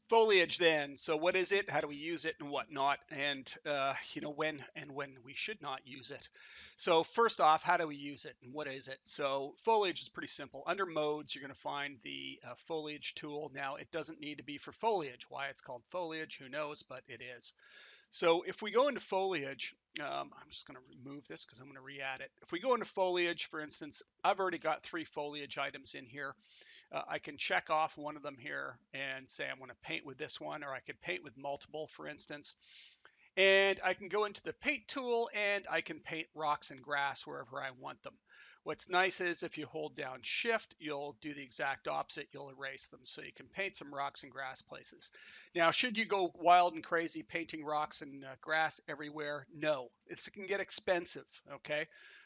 Foliage then. So what is it? How do we use it and whatnot? And when we should not use it. So first off, how do we use it and what is it? So foliage is pretty simple. Under modes, you're going to find the foliage tool. Now it doesn't need to be for foliage. Why it's called foliage, who knows, but it is. So if we go into foliage, I'm just going to remove this because I'm going to re-add it. If we go into foliage, for instance, I've already got 3 foliage items in here. I can check off one of them here and say I'm going to paint with this one, or I could paint with multiple, for instance. And I can go into the paint tool and I can paint rocks and grass wherever I want them. What's nice is if you hold down shift, you'll do the exact opposite. You'll erase them. So you can paint some rocks and grass places. Now, should you go wild and crazy painting rocks and grass everywhere? No, it can get expensive. Okay.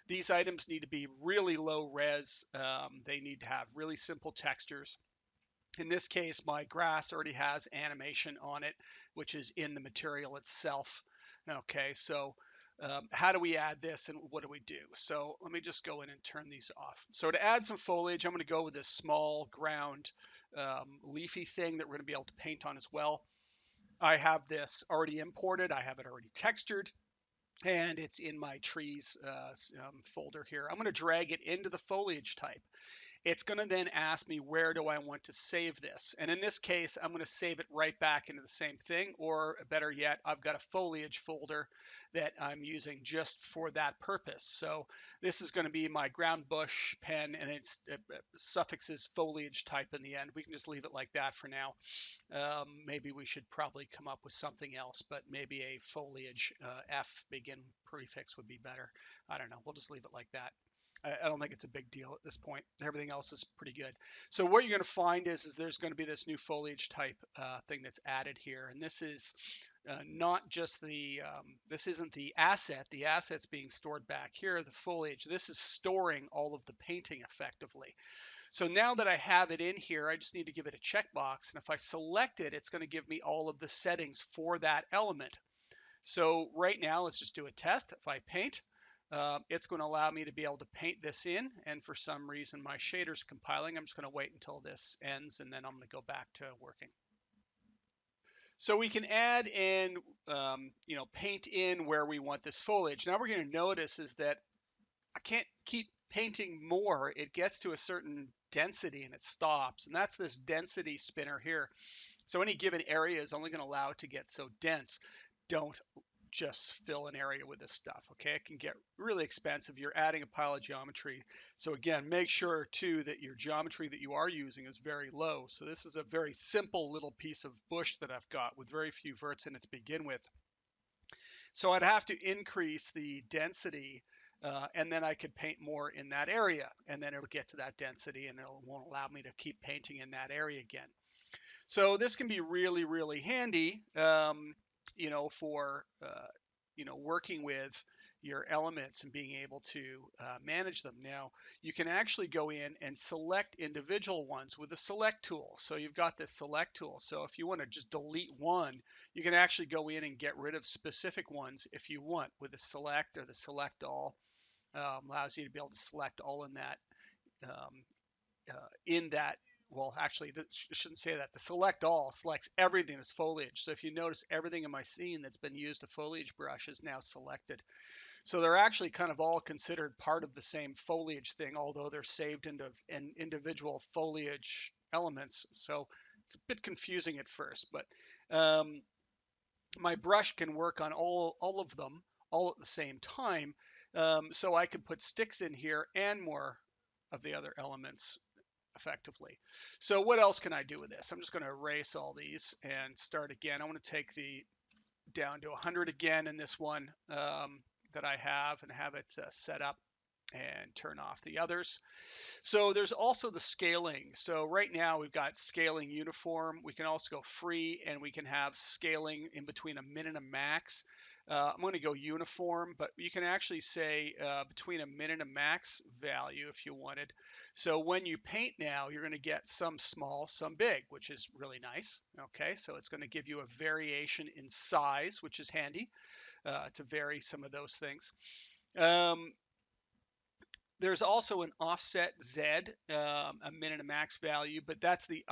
These items need to be really low res. They need to have really simple textures. In this case, my grass already has animation on it, which is in the material itself. Okay, so how do we add this and what do we do? So let me just go in and turn these off. So to add some foliage, I'm going to go with this small ground leafy thing that we're going to be able to paint on as well. I have this already imported. I have it already textured. And it's in my trees folder here. I'm going to drag it into the foliage type. It's going to then ask me where do I want to save this. And in this case, I'm going to save it right back into the same thing, or better yet, I've got a foliage folder that I'm using just for that purpose. So this is going to be my ground bush pen, and it suffixes foliage type in the end. We can just leave it like that for now. Maybe we should probably come up with something else, but maybe a foliage F begin prefix would be better. I don't know. We'll just leave it like that. I don't think it's a big deal at this point. Everything else is pretty good. So what you're going to find is there's going to be this new foliage type thing that's added here. And this is not just this isn't the asset. The asset's being stored back here, the foliage. This is storing all of the painting effectively. So now that I have it in here, I just need to give it a checkbox. And if I select it, it's going to give me all of the settings for that element. So right now, let's just do a test. If I paint, it's going to allow me to be able to paint this in. And for some reason, my shader's compiling. I'm just going to wait until this ends, and then I'm going to go back to working. So we can add and paint in where we want this foliage. Now we're going to notice is that I can't keep painting more. It gets to a certain density and it stops. And that's this density spinner here. So any given area is only going to allow it to get so dense. Don't just fill an area with this stuff. Okay, it can get really expensive. You're adding a pile of geometry. So again, make sure too that your geometry that you are using is very low. So this is a very simple little piece of bush that I've got with very few verts in it to begin with. So I'd have to increase the density and then I could paint more in that area, and then it'll get to that density and it won't allow me to keep painting in that area again. So this can be really, really handy, for working with your elements and being able to manage them. Now, you can actually go in and select individual ones with the select tool. So you've got this select tool. So if you want to just delete one, you can actually go in and get rid of specific ones if you want with the select or the select all. Allows you to be able to select all in that. Well, actually, I shouldn't say that. The select all selects everything as foliage. So if you notice, everything in my scene that's been used a foliage brush is now selected. So they're actually kind of all considered part of the same foliage thing, although they're saved into individual foliage elements. So it's a bit confusing at first, but my brush can work on all of them all at the same time. So I can put sticks in here and more of the other elements effectively. So what else can I do with this? I'm just going to erase all these and start again. I want to take the down to 100 again in this one that I have and have it set up and turn off the others. So there's also the scaling. So right now we've got scaling uniform. We can also go free, and we can have scaling in between a min and a max. I'm going to go uniform, but you can actually say between a min and a max value if you wanted. So when you paint now, you're going to get some small, some big, which is really nice. Okay, so it's going to give you a variation in size, which is handy to vary some of those things. There's also an offset Z, a min and a max value, but that's the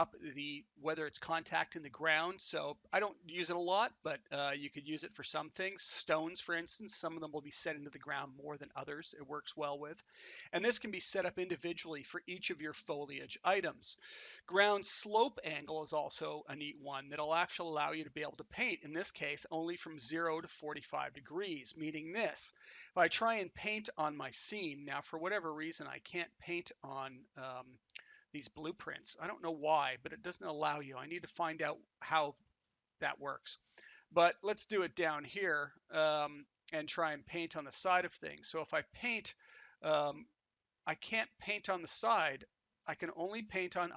whether it's contact in the ground. So I don't use it a lot, but you could use it for some things. Stones, for instance, some of them will be set into the ground more than others. It works well with. And this can be set up individually for each of your foliage items. Ground slope angle is also a neat one that'll actually allow you to be able to paint, in this case, only from 0 to 45 degrees, meaning this. If I try and paint on my scene, now for whatever reason, I can't paint on these blueprints. I don't know why, but it doesn't allow you. I need to find out how that works. But let's do it down here and try and paint on the side of things. So if I paint, I can't paint on the side. I can only paint on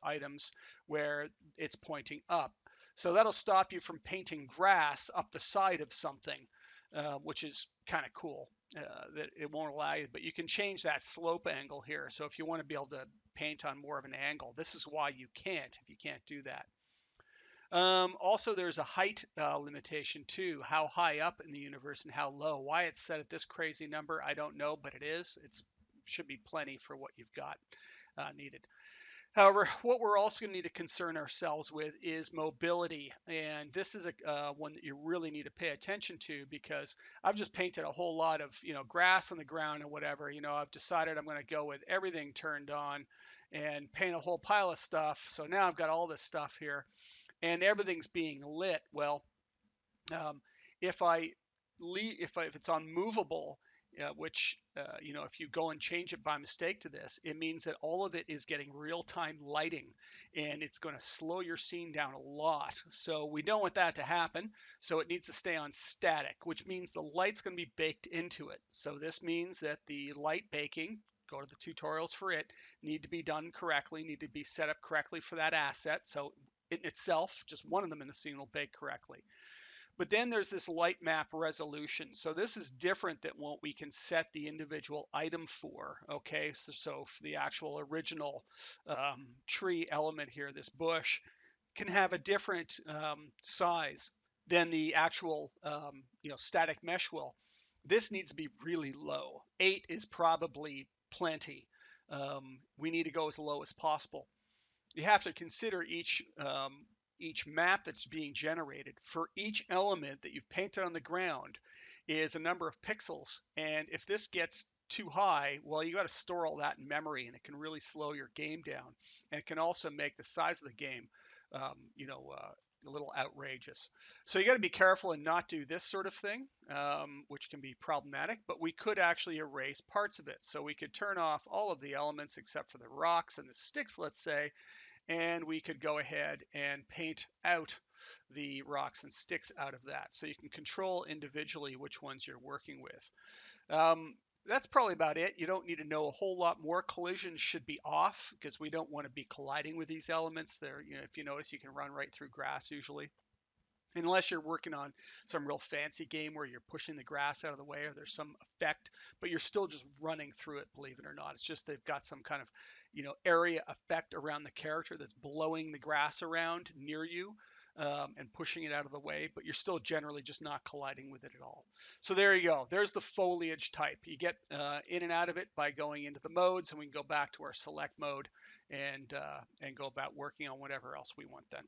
items where it's pointing up. So that'll stop you from painting grass up the side of something, which is kind of cool. That it won't allow you, but you can change that slope angle here. So if you want to be able to paint on more of an angle, this is why you can't if you can't do that. Also, there's a height limitation too, how high up in the universe and how low. Why it's set at this crazy number, I don't know, but it is. It should be plenty for what you've got needed. However, what we're also going to need to concern ourselves with is mobility. And this is one that you really need to pay attention to, because I've just painted a whole lot of, grass on the ground and whatever. I've decided I'm going to go with everything turned on and paint a whole pile of stuff. So now I've got all this stuff here and everything's being lit. Well, if it's on movable, which if you go and change it by mistake to this, it means that all of it is getting real-time lighting, and it's going to slow your scene down a lot. So we don't want that to happen. So it needs to stay on static, which means the light's going to be baked into it. So this means that the light baking, go to the tutorials for it, need to be done correctly, need to be set up correctly for that asset. So in itself, just one of them in the scene will bake correctly. But then there's this light map resolution. So this is different than what we can set the individual item for. Okay, so for the actual original tree element here, this bush can have a different size than the actual static mesh will. This needs to be really low. 8 is probably plenty. We need to go as low as possible. You have to consider each map that's being generated for each element that you've painted on the ground is a number of pixels. And if this gets too high, well, you got to store all that in memory, and it can really slow your game down. And it can also make the size of the game, a little outrageous. So you got to be careful and not do this sort of thing, which can be problematic, but we could actually erase parts of it. So we could turn off all of the elements except for the rocks and the sticks, let's say, and we could go ahead and paint out the rocks and sticks out of that. So you can control individually which ones you're working with. That's probably about it. You don't need to know a whole lot more. Collisions should be off because we don't want to be colliding with these elements. There, if you notice, you can run right through grass usually. Unless you're working on some real fancy game where you're pushing the grass out of the way or there's some effect, but you're still just running through it, believe it or not. It's just they've got some kind of, area effect around the character that's blowing the grass around near you and pushing it out of the way, but you're still generally just not colliding with it at all. So there you go. There's the foliage type. You get in and out of it by going into the modes, and we can go back to our select mode and go about working on whatever else we want then.